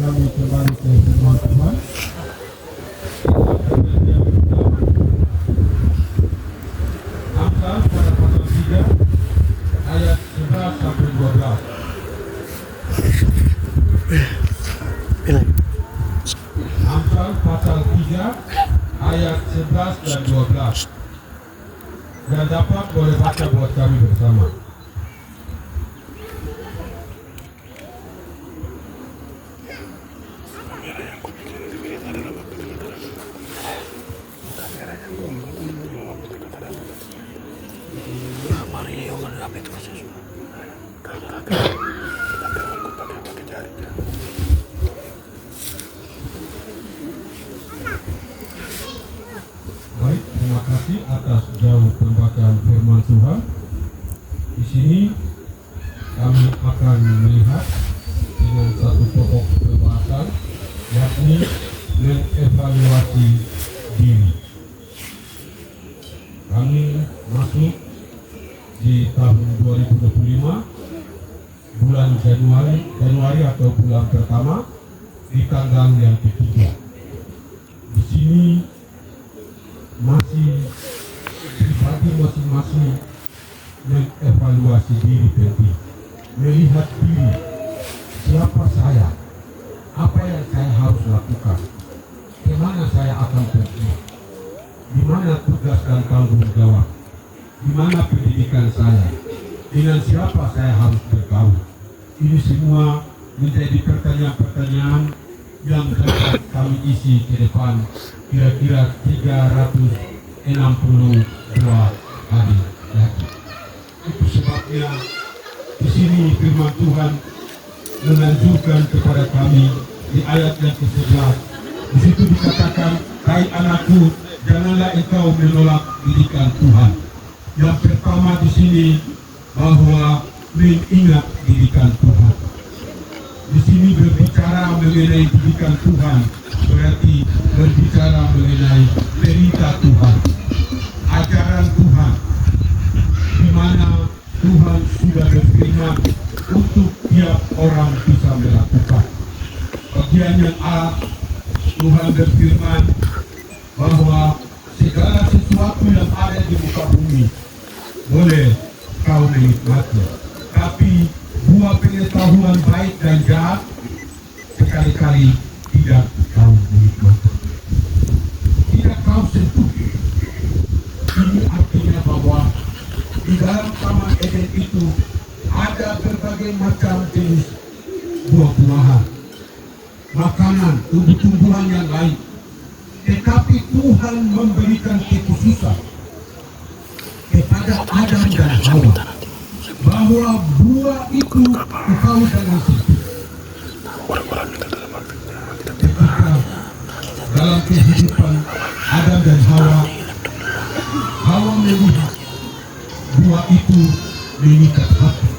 kami kembali ke firman Tuhan. Amsal pada pasal 3 ayat 11 sampai 12. Amsal pasal 3 ayat 11 dan 12. Dan dapat boleh baca buat kami bersama. Baik, terima kasih atas jauh pembacaan firman Tuhan. Di sini kami akan melihat dengan satu pokok pembahasan, yakni mengevaluasi diri. Kami masuk di tahun 2025, bulan Januari atau bulan pertama, di tanggal yang ketiga. Di sini masih pribadi masing-masing mengevaluasi diri penting, melihat diri, siapa saya, apa yang saya harus lakukan, kemana saya akan pergi, di mana tugas dan tanggung jawab, di mana pendidikan saya, dengan siapa saya harus bergaul. Ini semua menjadi pertanyaan-pertanyaan yang dapat kami isi ke depan kira-kira 362 hari lagi. Itu sebabnya di sini firman Tuhan menganjurkan kepada kami di ayat yang ke-11. Di situ dikatakan, hai anakku, janganlah engkau menolak didikan Tuhan. Yang pertama di sini bahwa mengingat didikan Tuhan. Di sini berbicara mengenai didikan Tuhan, berarti berbicara mengenai perintah Tuhan, ajaran Tuhan, di mana Tuhan sudah berfirman untuk tiap orang bisa melakukan. Bagian yang A, Tuhan berfirman bahwa segala sesuatu yang ada di muka bumi boleh kau menikmati, tapi buah pengetahuan baik dan jahat sekali-kali tidak kau menikmati, tidak kau sentuh. Ini artinya bahwa di dalam Taman Eden itu ada berbagai macam jenis buah-buahan, makanan, tumbuh-tumbuhan yang lain. Tetapi Tuhan memberikan kekhususan kepada Adam dan Hawa bahwa buah itu engkau jangan sentuh. Ketika dalam kehidupan Adam dan Hawa, Hawa melihat buah itu mengikat hati.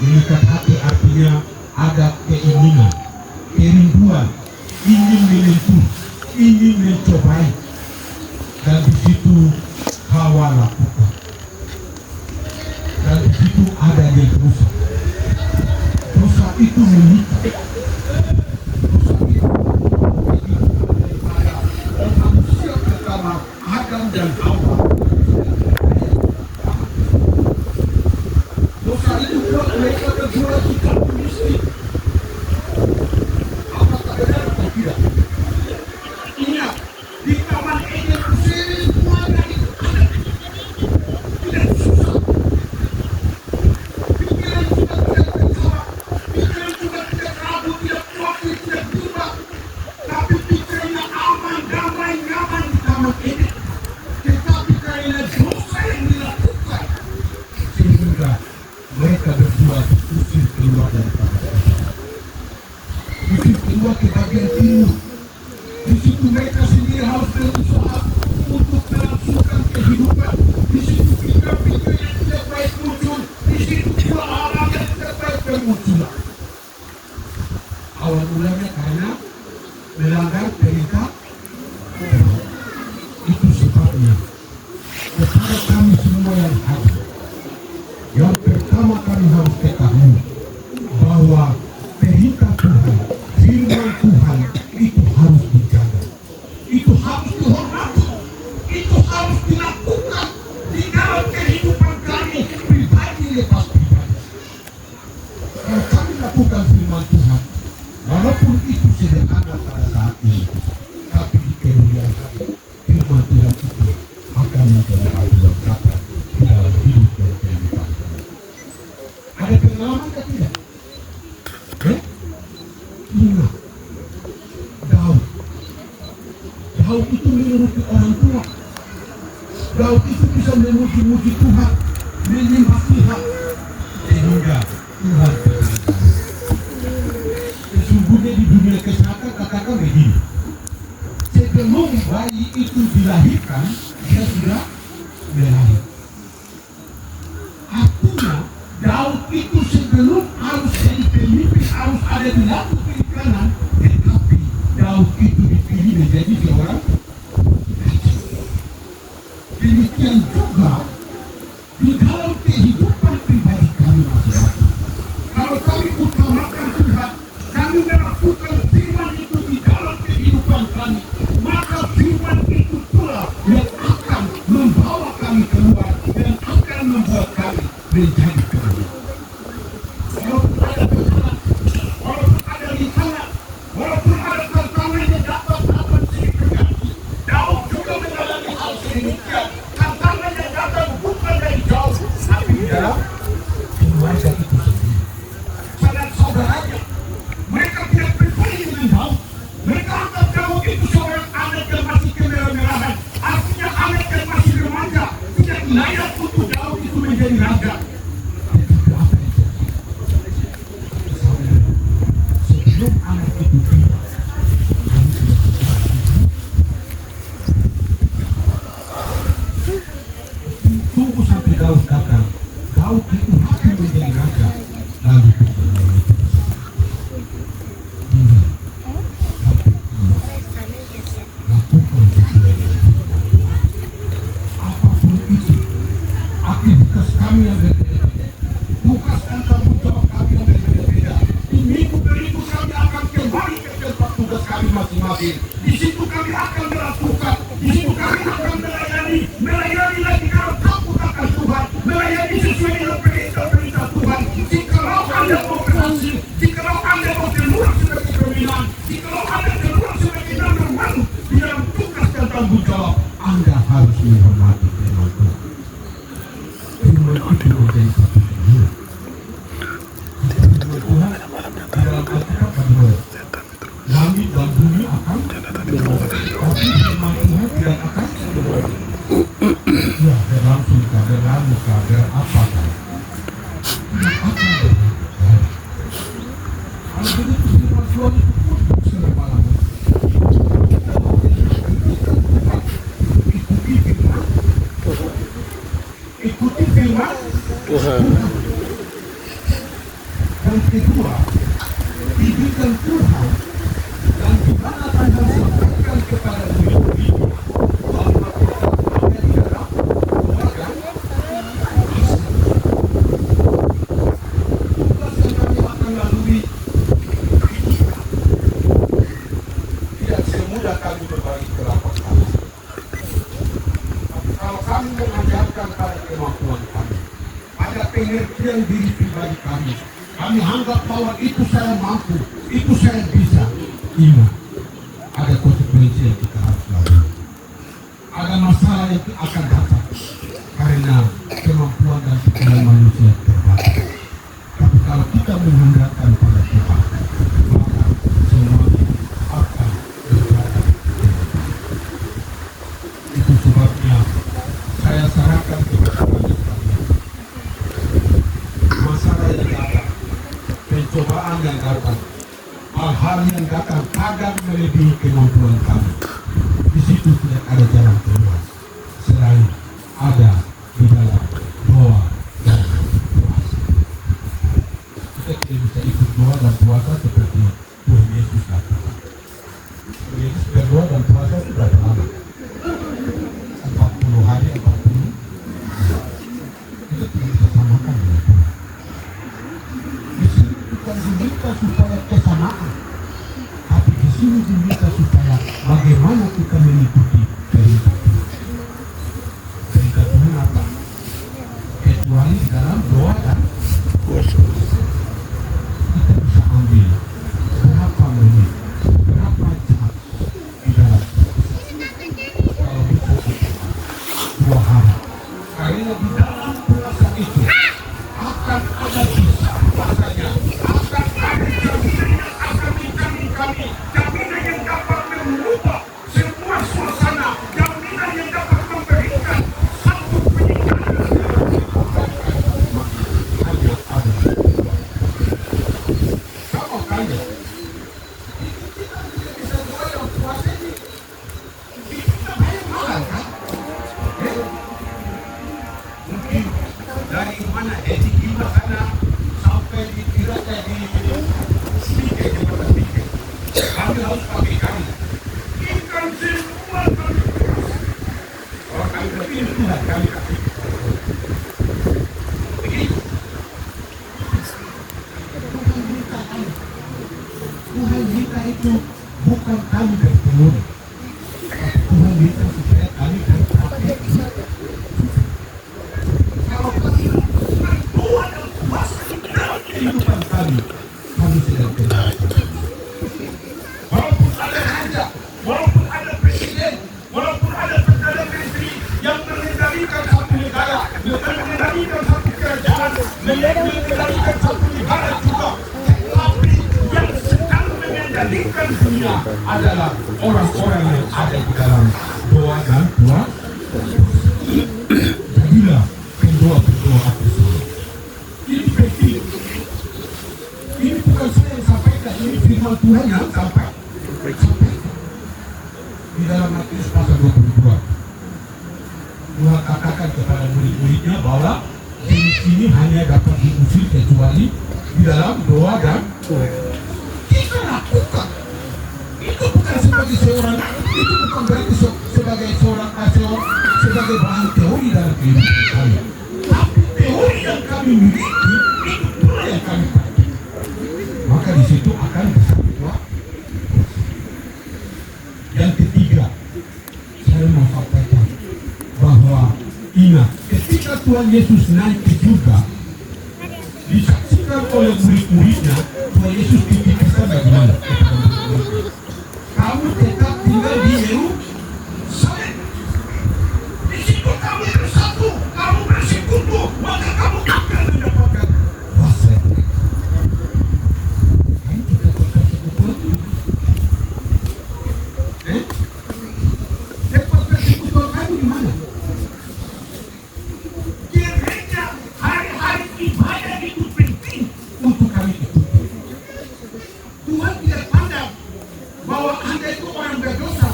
Mengikat hati artinya ada keinginan, kerinduan, ingin menyentuh, ingin mencobai. Dan di situ Hawa lakukan. Dan di situ ada yang dosa. Dosa itu mengikat. Dosa itu pada manusia pertama Adam dan Hawa. Dosa itu buat mereka berdua tidak miskin. Apakah benar atau tidak? Ingat, di Taman Eden semua dari ada. Tidak susah. Pikiran juga tidak terjawab. Pikiran juga tidak ragu, tidak khawatir, tidak berubah. Tapi pikirannya aman, damai, nyaman di Taman Eden. Tetapi karena dosa yang dilakukan, sehingga mereka berdua diusir keluar dari Taman Eden. Diusir keluar ke bagian timur. Di situ mereka sendiri harus berusaha untuk melangsungkan kehidupan. Di situ pikir-pikir yang tidak baik muncul. Di situ pula hal-hal yang tidak baik bermunculan. Awal mulanya karena melanggar perintah Tuhan. Itu sebabnya kepada kami semua yang hadir, yang pertama kami harus ketahui bahwa perintah Tuhan melakukan firman Tuhan, walaupun itu sederhana pada saat ini, tapi di kemudian hari firman Tuhan itu akan menjadi aduan kata di dalam hidup dan kehidupan kita. Ada pengalaman atau tidak? Ingat, Daud itu menuruti orang tua. Daud itu bisa memuji-muji Tuhan, menyembah Tuhan, sehingga Tuhan berkata, sesungguhnya di dunia kesehatan katakan begini, sebelum bayi itu dilahirkan, dia sudah melahirkan. Artinya, Daud itu sebelum harus jadi pemimpin, harus ada di lampu perikanan, tetapi Daud itu dipilih menjadi seorang raja. Demikian juga di dalam kehidupan pribadi kami masing-masing. Kalau kami utamakan Tuhan, kami melakukan firman itu di dalam kehidupan kami, maka firman itu pula yang akan membawa kami keluar dan akan membuat kami menjadi kami. Walaupun ada kesalahan, walaupun ada rintangan, walaupun ada tantangan yang dapat sedikit ganti, Daud juga mengalami hal sedemikian. Tantangan yang datang bukan dari jauh, tapi di dalam keluarga itu sendiri. Saudara saudaranya, mereka tidak peduli dengan Daud. Mereka anggap Daud itu seorang anak yang masih kemerah-merahan. Artinya anak yang masih remaja, tidak layak untuk Daud itu menjadi raja. Sebelum anak itu tiba, tunggu sampai Daud datang. Daud itu akan menjadi raja. Lalu lakukan sesuai dengan firman Tuhan. Apapun itu, aktivitas kami yang berbeda-beda, tugas dan tanggung jawab kami yang berbeda-beda. Di minggu berikut kami akan kembali ke tempat tugas kami masing-masing. Di situ kami akan melakukan, di situ kami akan melayani lagi dalam takut akan Tuhan, melayani sesuai dengan perintah-perintah Tuhan. Jikalau Anda mau berhasil, jikalau Anda mau keluar sebagai pimpinan, jikalau Anda keluar sebagai number one di dalam tugas dan tanggung jawab, Anda harus menghormati firman Tuhan. Firman itu menjadi satu dunia. Dalam Alkitab berkata, langit dan bumi akan tapi firman Tuhan tidak akan ya berlangsung kah, berlalu kah, berapakah tidak akan berlangsung. Kalau begitu firman Tuhan itu pun selama-lamanya. Ikuti firman Tuhan. Dan kedua, didikan Tuhan dan Tuhan akan sampaikan kepada murid-murid bahwa ada di dalam keluarga tugas yang kami akan lalui tidak semudah kami berbagi kerapat kami. Tapi kalau kami mengajarkan pada kemampuan kami, ada pengertian diri pribadi kami, kami anggap bahwa itu saya mampu, itu saya bisa. Ingat, ada konsekuensi yang kita harus lalui. Ada masalah yang akan datang karena kemampuan dan pikiran manusia terbatas. Tapi kalau kita mengandalkan pada Tuhan, maka semuanya akan berjalan dengan baik. Itu sebabnya saya sarankan kepada kalian sekalian, masalah yang datang, pencobaan yang datang, hal-hal yang datang kadang melebihi kemampuan kami. Di situ tidak ada jalan keluar selain ada di dalam doa dan puasa. Kita tidak bisa ikut doa dan puasa seperti Tuhan Yesus lakukan. Tuhan Yesus berdoa dan puasa itu berapa lama? 40 hari, 40. Kita tidak bisa samakan dengan Tuhan. Di sini bukan diminta supaya kesamaan, tapi di sini diminta supaya bagaimana kita mengikuti perintah Tuhan. Perintah Tuhan apa? Kecuali dalam doa dan puasa. Kita bisa bisa rasanya akan ada jaminan yang akan dijamin kami, jaminan yang dapat mengubah semua suasana, jaminan yang dapat memberikan satu peningkatan hanya ada sama kaya. Kita tidak bisa jual yang puasa ini. Kita bayar mahal kan? Mungkin dari mana Edi Gima sana sampai di Tirata di Sike, Jembatan Sike, kami harus pakai kami. Ikan semua kami kuras. Kalau kami berpilih Tuhan, kami kasih. Begitu. Tuhan kita itu bukan kami bertelur. Tuhan kita supaya kami berpraktek. Kalau kami berdoa dan puasa dalam kehidupan kami sedang tenang. Walaupun ada raja, walaupun ada presiden, walaupun ada perdana menteri yang mengendalikan satu negara, mengendalikan satu kerajaan, mengendalikan satu negara juga, tetapi yang sedang mengendalikan dunia adalah orang-orang yang ada di dalam doa dan puasa. Jadilah berdoa bersama. Ini penting. Ini bukan saya yang sampaikan, ini firman Tuhan yang sampaikan. Di dalam Matius pasal 22, Tuhan katakan kepada murid-muridnya bahwa ini hanya dapat diusir kecuali di dalam doa dan kita lakukan. Itu bukan sebagai seorang, itu bukan berarti sebagai seorang sebagai bahan teori dalam kehidupan kami. Tapi teori yang kami miliki itu pula yang kami pakai. Maka di situ akan bersama. Yang ketiga, saya mau sampaikan bahwa ingat ketika Tuhan Yesus naik ke surga, disaksikan oleh murid-muridnya, Tuhan Yesus dipisah bagaimana? Kamu tetap tinggal di Yerusalem. Di situ kamu bersatu, kamu bersekutu, maka kamu akan mendapatkan kuasa. Kamu tidak bersekutu. Tempat bersekutu kamu di mana? Gereja hari-hari ibadah itu penting untuk kami ikuti. Tuhan tidak pandang bahwa Anda itu orang berdosa.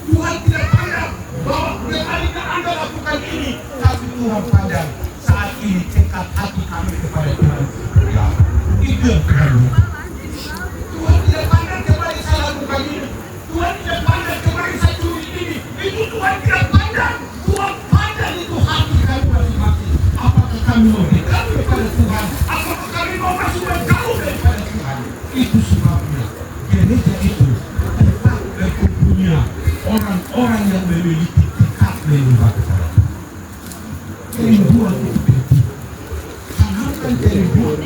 Tuhan tidak pandang bahwa ketika Anda lakukan ini, tapi Tuhan pandang saat ini tekad hati kami kepada Tuhan. Ya, itu yang Tuhan lupa. Tuhan tidak pandang kepada saya lakukan ini. Tuhan tidak pandang kepada saya curi ini. Itu Tuhan tidak pandang. Tuhan pandang itu hati kami masing-masing. Apakah kami mau dekat kepada Tuhan? Apakah kami mau masuk jauh daripada Tuhan? Itu sebabnya gereja itu tempat berkumpulnya orang-orang yang memiliki tekad menyembah kepada Tuhan. Kerinduan itu penting. Tanamkan kerinduan.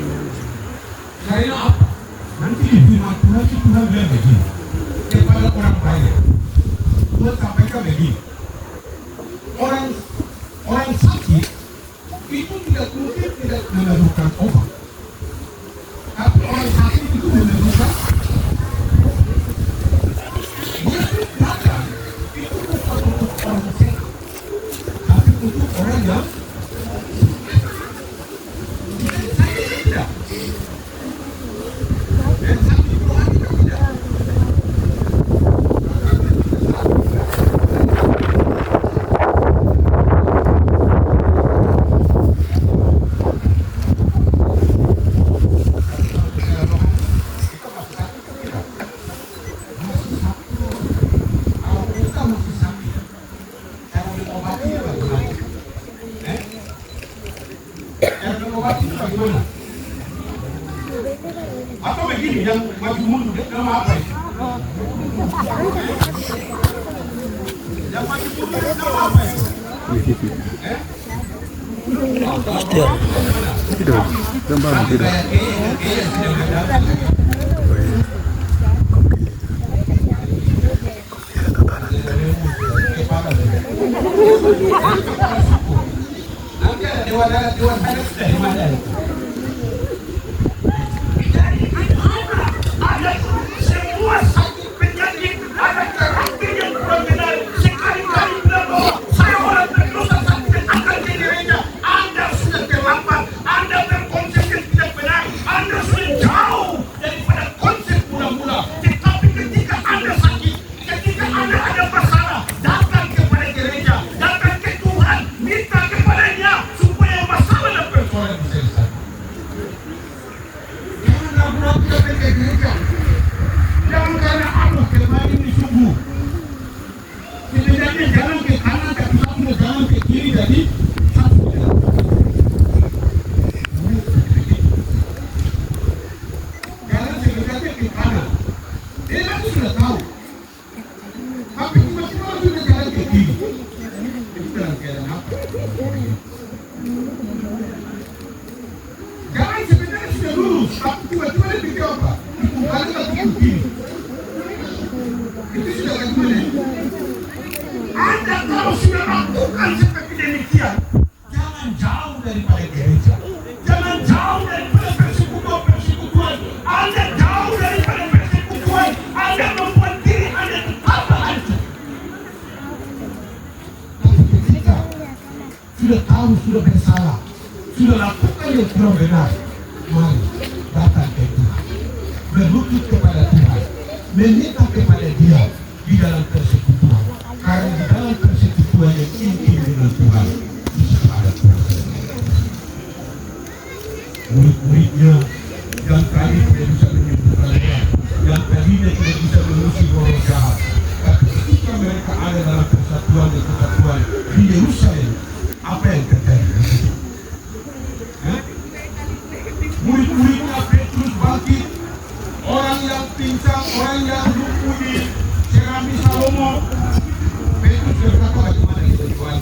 Karena apa? Nanti di firman Tuhan itu Tuhan bilang begini kepada orang banyak. Tuhan sampaikan begini. Orang sakit itu tidak mungkin tidak memerlukan obat. Tapi orang sakit itu memerlukan Yesus datang itu bukan untuk orang sehat, tapi untuk orang yang sakit tidak. Dan sakit Tuhan itu tidak. Atau begini yang maju mundur nama apa itu? Yang maju mundur nama apa itu? Tidur, gambar tidur. Nanti ada dewan dari mana? mau kita pergi ke gereja. Jangan karena Allah kemarin ini subuh. Sebenarnya jalan ke kanan tapi kamu jalan ke kiri jadi satu jalan. Jalan sebenarnya ke kanan. Dia nanti sudah tahu. Tapi tiba-tiba sudah jalan ke kiri. Itu dalam keadaan apa? Jalan sebenarnya sudah lurus, tapi tiba-tiba dia pikir apa? Itu balik lagi ke kiri. Itu sudah bagaimana? Anda kalau sudah lakukan seperti demikian, jangan jauh daripada gereja, jangan jauh daripada persekutuan. Anda jauh daripada persekutuan, Anda membuat diri Anda tambah hancur. Tapi ketika sudah tahu, sudah bersalah, sudah lakukan yang kurang benar, mari datang ke Tuhan, berlutut kepada Tuhan, meminta kepada Dia di dalam persekutuan. Karena di dalam persekutuan yang intim dengan Tuhan bisa ada Tuhan. Murid-muridnya yang tadi tidak bisa menyembuhkannya, yang tadinya tidak bisa mengusir roh jahat, tapi ketika mereka ada dalam persatuan dan kesatuan di Yerusalem, apa yang terjadi? Murid-muridnya Petrus bangkit, orang yang pincang, orang yang lumpuh di Cerami Salomo. Petrus berkata, bagaimana kita jual?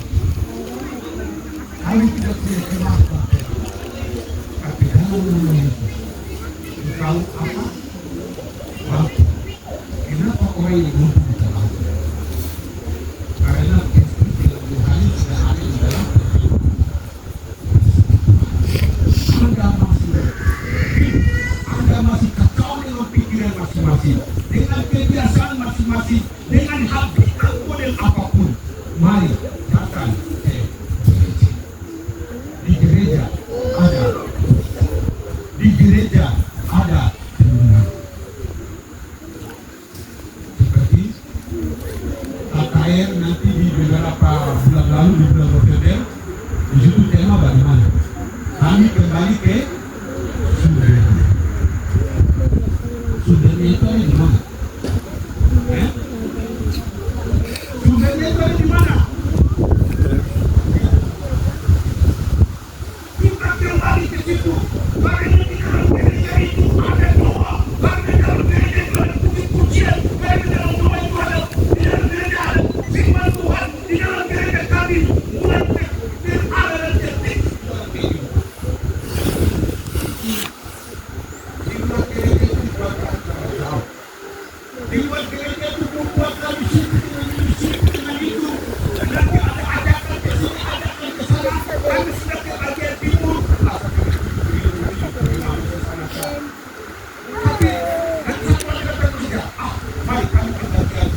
Kami tidak punya kemampuan, tapi dalam nama Yesus, tahu apa? Bangkit. Kenapa orang ini lumpuh bisa bangkit? Karena Kristus dalam Tuhan sudah ada di dalam Anda masih kacau dengan pikiran masing-masing, dengan kebiasaan masing-masing, dengan habitat model apapun. Mari datang ke gereja. Di gereja ada, di gereja ada kebenaran. Seperti KKR nanti di beberapa bulan lalu di bulan November, di situ tema bagaimana? Kami kembali ke sumbernya. Sumbernya itu ada di mana? Sumbernya itu ada di mana? Kita kembali ke situ. Karena di dalam gereja itu ada doa. Karena di dalam gereja itu ada puji-pujian. Karena di dalam doa itu ada, di dalam gereja ada firman Tuhan. Di dalam gereja kami mulai berada dan tertib. Di luar gereja itu membuat kami sibuk dengan itu. Nanti ada ajakan ke sini, ajakan ke sana. Kami sudah ke bagian timur. Tapi nanti setelah kita bertiga, mari kami ke bagian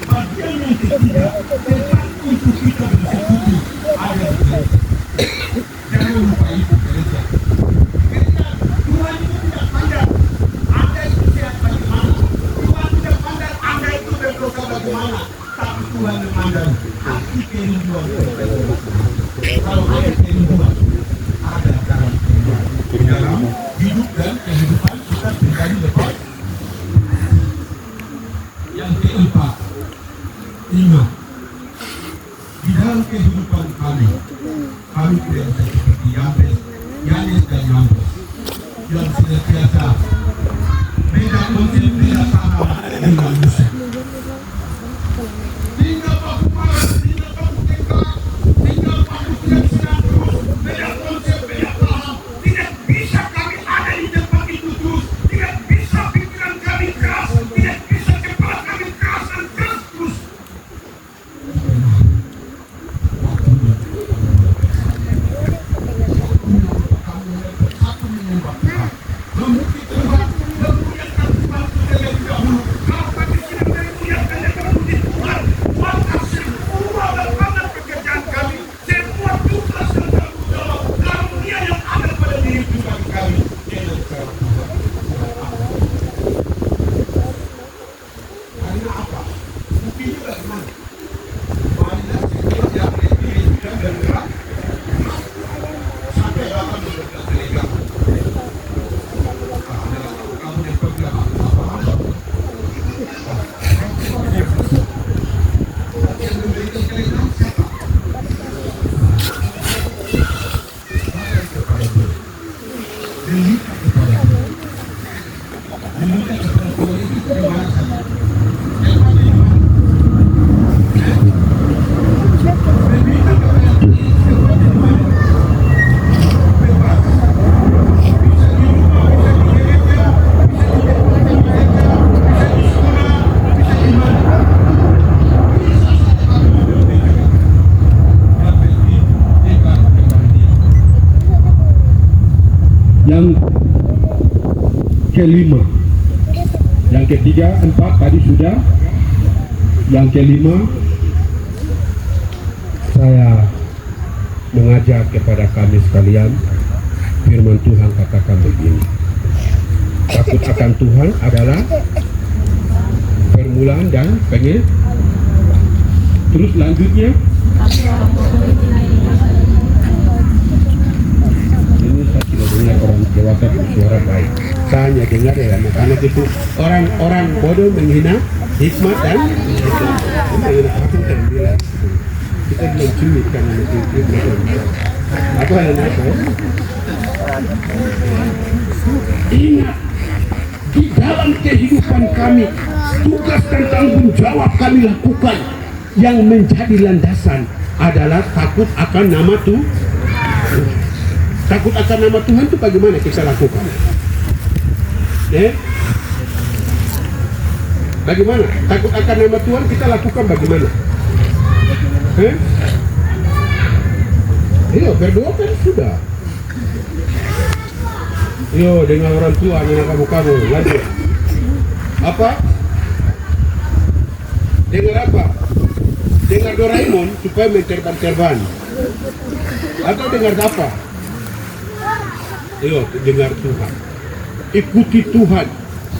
bagian yang ketiga, tempat untuk kita bersekutu ada di gereja. Jangan lupa itu gereja. Gereja, Tuhan itu tidak pandang Anda itu sehat bagaimana. Tuhan tidak pandang Anda itu berdosa bagaimana. Tapi Tuhan memandang hati kerinduan. Kalau ada kerinduan, ada dalam kerinduan. Dalam hidup dan kehidupan kita pribadi lepas. Yang keempat, ingat, di dalam kehidupan kami tidak bisa seperti Yanes dan Yambres yang senantiasa beda konsep, beda paham dengan Musa. Tinggal Paku Malas, tinggal Paku Tengkar, tinggal Paku tidak senang terus, beda konsep, beda paham. Tidak bisa kami ada di tempat itu terus, tidak bisa pikiran kami keras, tidak bisa kepala kami keras dan keras terus. Yang kelima, yang ketiga, 4 tadi sudah. Yang kelima, saya mengajak kepada kami sekalian, firman Tuhan katakan begini, takut akan Tuhan adalah permulaan dan pengen. Terus lanjutnya, ini saya tidak dengar orang dewasa bersuara baik. Saya hanya dengar ya anak-anak itu orang bodoh menghina hikmat dan menghina aku dan bilang kita belum cumi karena itu apa yang apa? Ingat, di dalam kehidupan kami tugas dan tanggung jawab kami lakukan yang menjadi landasan adalah takut akan nama Tuhan. Takut akan nama Tuhan itu bagaimana kita lakukan? Bagaimana? Takut akan nama Tuhan kita lakukan bagaimana? Iya, berdoa kan sudah. Yo, dengan orang tua, dengan kamu lanjut. Apa? Dengar apa? Dengar Doraemon supaya menterbang-terbang. Atau dengar apa? Yo, dengar Tuhan. Ikuti Tuhan,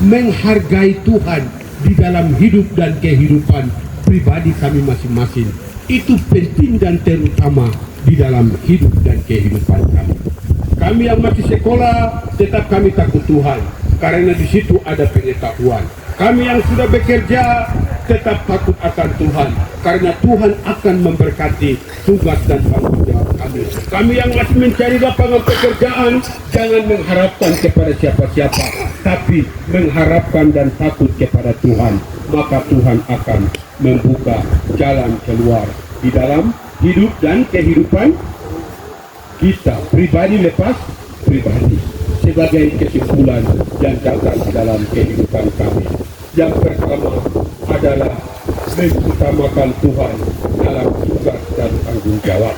menghargai Tuhan di dalam hidup dan kehidupan pribadi kami masing-masing. Itu penting dan terutama di dalam hidup dan kehidupan kami. Kami yang masih sekolah, tetap kami takut Tuhan, karena di situ ada pengetahuan. Kami yang sudah bekerja, tetap takut akan Tuhan, karena Tuhan akan memberkati tugas dan tanggung jawab kami. Kami yang masih mencari lapangan pekerjaan, jangan mengharapkan kepada siapa-siapa, tapi mengharapkan dan takut kepada Tuhan. Maka Tuhan akan membuka jalan keluar di dalam hidup dan kehidupan kita, pribadi lepas pribadi. Sebagai kesimpulan yang datang dalam kehidupan kami, yang pertama adalah mengutamakan Tuhan dalam tugas dan tanggung jawab.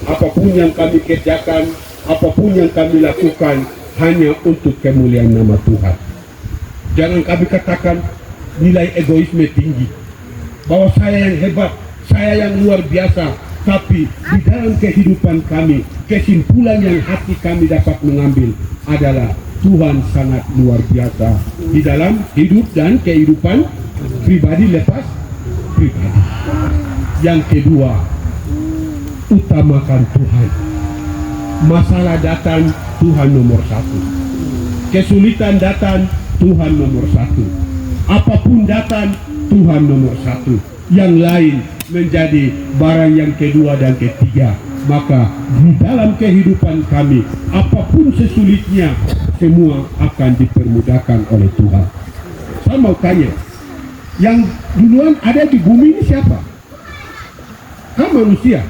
Apapun yang kami kerjakan, apapun yang kami lakukan, hanya untuk kemuliaan nama Tuhan. Jangan kami katakan nilai egoisme tinggi, bahwa saya yang hebat, saya yang luar biasa. Tapi di dalam kehidupan kami, kesimpulan yang hati kami dapat mengambil adalah Tuhan sangat luar biasa di dalam hidup dan kehidupan pribadi lepas pribadi. Yang kedua, utamakan Tuhan. Masalah datang, Tuhan nomor satu. Kesulitan datang, Tuhan nomor satu. Apapun datang, Tuhan nomor satu. Yang lain menjadi barang yang kedua dan ketiga. Maka di dalam kehidupan kami, apapun sesulitnya, semua akan dipermudahkan oleh Tuhan. Saya mau tanya, yang duluan ada di bumi ini siapa? Kan manusia.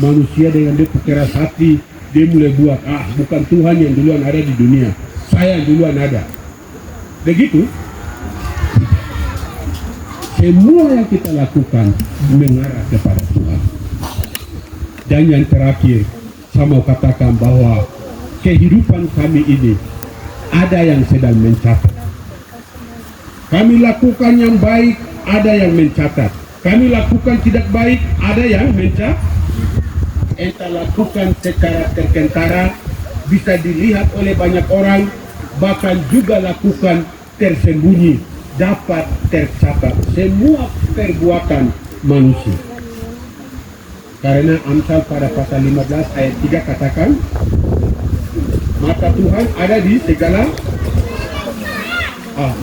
Manusia dengan dia keras hati, dia mulai buat, bukan Tuhan yang duluan ada di dunia, saya yang duluan ada. Begitu. Semua yang kita lakukan mengarah kepada Tuhan. Dan yang terakhir, saya mau katakan bahwa kehidupan kami ini ada yang sedang mencatat. Kami lakukan yang baik, ada yang mencatat. Kami lakukan tidak baik, ada yang mencatat. Kita lakukan secara terkentara, bisa dilihat oleh banyak orang, bahkan juga lakukan tersembunyi, dapat tercatat semua perbuatan manusia. Karena Amsal pada pasal 15 ayat 3 katakan, mata Tuhan ada di segala.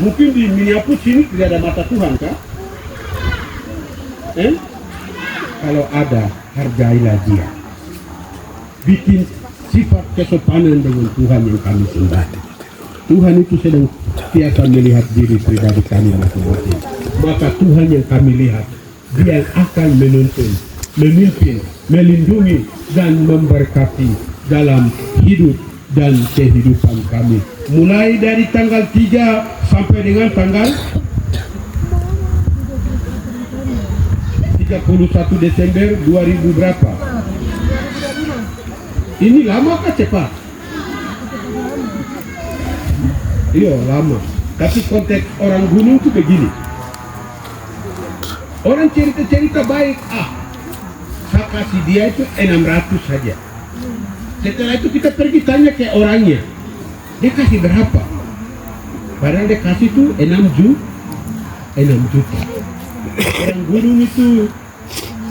Mungkin di Minneapolis ini tidak ada mata Tuhan kah? Kalau ada, hargailah dia. Bikin sifat kesopanan dengan Tuhan yang kami sembah. Tuhan itu sedang biasa melihat diri pribadi kami masing-masing. Maka Tuhan yang kami lihat, dia akan menuntun, memimpin, melindungi, dan memberkati dalam hidup dan kehidupan kami. Mulai dari tanggal 3 sampai dengan tanggal 31 Desember 2000 berapa? Ini lama kah cepat? Iya lama. Tapi konteks orang gunung tuh begini. Orang cerita-cerita baik, saya kasih dia itu 600 saja. Setelah itu kita pergi tanya ke orangnya, dia kasih berapa? Padahal dia kasih tuh 6 juta. Orang gunung itu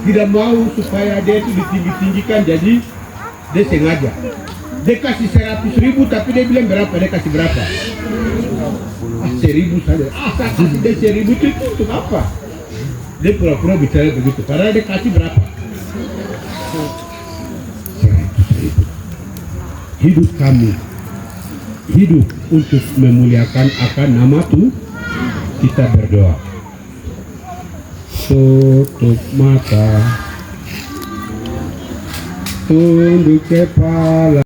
tidak mau supaya dia itu ditinggi-tinggikan, jadi dia sengaja. Dia kasih 100.000 tapi dia bilang berapa? Dia kasih berapa? 1.000 saja. Saya kasih dia 1.000 itu untuk apa? Dia pura-pura bicara begitu. Padahal dia kasih berapa? 100.000. Hidup kami, hidup untuk memuliakan akan nama Tuhan. Kita berdoa. Tutup mata, tunduk kepala.